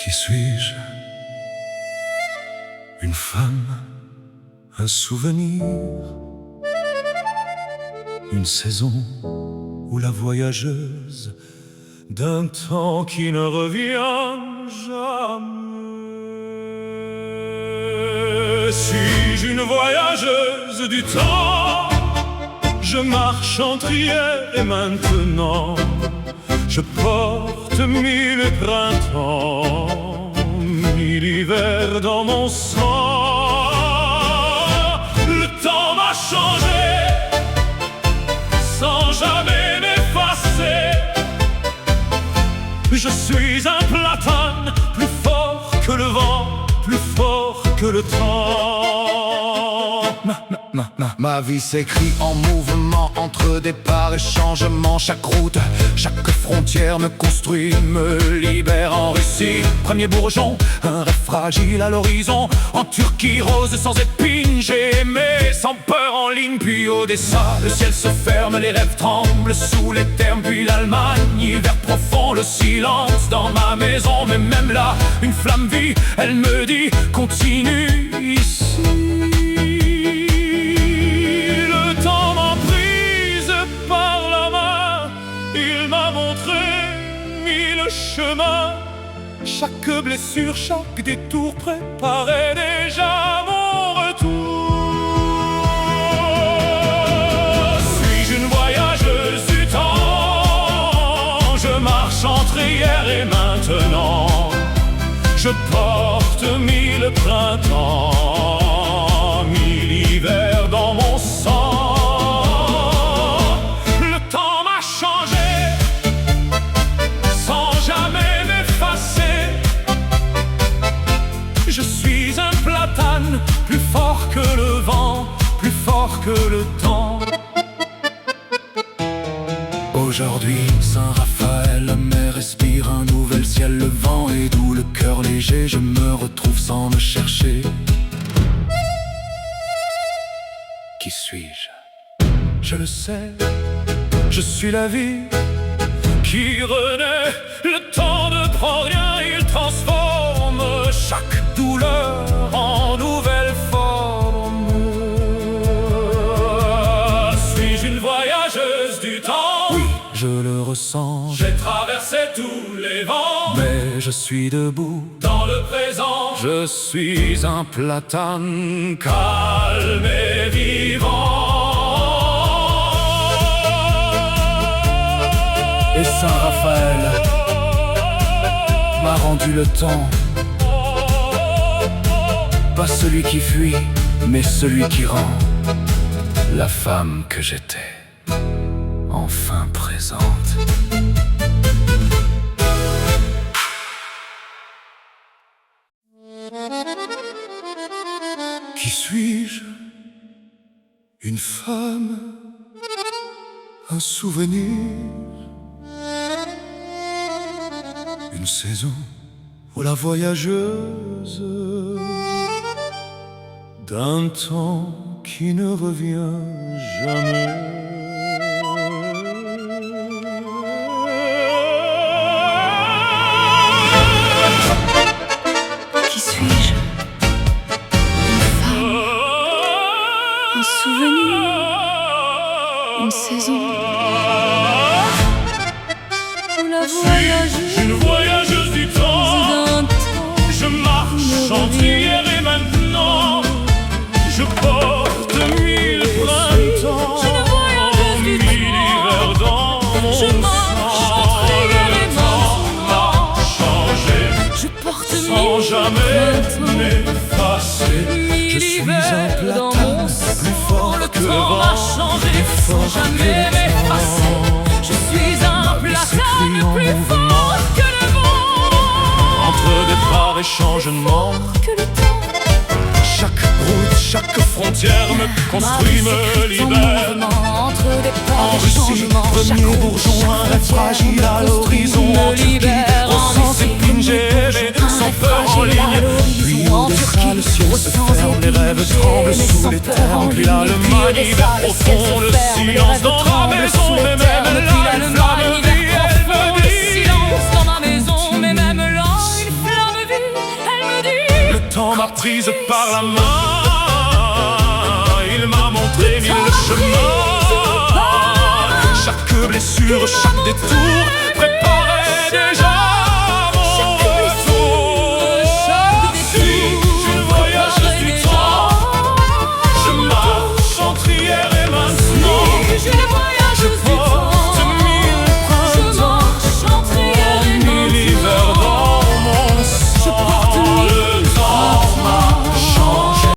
Qui suis-je? Une femme, un souvenir, une saison ou la voyageuse d'un temps qui ne revient jamais. Suis-je une voyageuse du temps? Je marche entre hier et maintenant. Je porte mille printemps, mille hivers dans mon sang. Le temps m'a changé sans jamais m'effacer. Je suis un platane, plus fort que le vent, plus fort que le temps. Ma vie s'écrit en mouvement, entre départ et changement. Chaque route, chaque frontière me construit, me libère. En Russie, premier bourgeon, un rêve fragile à l'horizon. En Turquie, rose sans épines, j'ai aimé sans peur en ligne. Puis Odessa, le ciel se ferme, les rêves tremblent sous les termes. Puis l'Allemagne, hiver profond, le silence dans ma maison. Mais même là, une flamme vit, elle me dit continue ici. Chaque blessure, chaque détour préparait déjà mon retour. Suis-je une voyageuse du temps? Je marche entre hier et maintenant. Je porte mille printemps, mille hivers dans mon sang. Le temps m'a changé sans jamais m'effacer. Je suis un platane, plus fort que le vent, plus fort que le temps. Aujourd'hui, Saint-Raphaël, la mer respire un nouvel ciel. Le vent est doux, le cœur léger, je me retrouve sans me chercher. Qui suis-je? Je le sais, je suis la vie qui renaît. Le temps ne prend rien, il transforme chaque douleur en nouvelle forme. Suis-je une voyageuse du temps? Oui, je le ressens. J'ai traversé tous les vents, mais je suis debout dans le présent. Je suis un platane calme et vivant. Et Saint-Raphaël m'a rendu le temps. Pas celui qui fuit, mais celui qui rend la femme que j'étais enfin présente. Qui suis-je? Une femme, un souvenir, une saison ou la voyageuse d'un temps qui ne revient jamais. Qui suis-je? Une femme, un souvenir, une saison ou la voyageuse. Une voyageuse du temps. Je marche entre hier et maintenant. Je porte mille printemps, mille hivers dans mon sang. Le temps m'a changé Je porte sans jamais m'effacer. Je suis un platane, plus fort que le vent, plus fort que le temps. Je suis un platane plus fort que le vent. Entre départ et changement, Que le temps. chaque route, chaque frontière me construit, me libère. En Russie, premier bourgeon, un rêve fragile à l'horizon. En Turquie, sans épines, j'ai aimé sans peur en ligne. Puis Odessa, le ciel se ferme, les rêves tremblent sous les termes. Puis l'Allemagne, hiver profond, le silence dans ma maison. Mais même là, une flamme vit, elle me dit. Silence dans ma maison, mais même là, une flamme prise par la main, il m'a montré mille chemins. Chaque blessure, chaque détour préparait déjà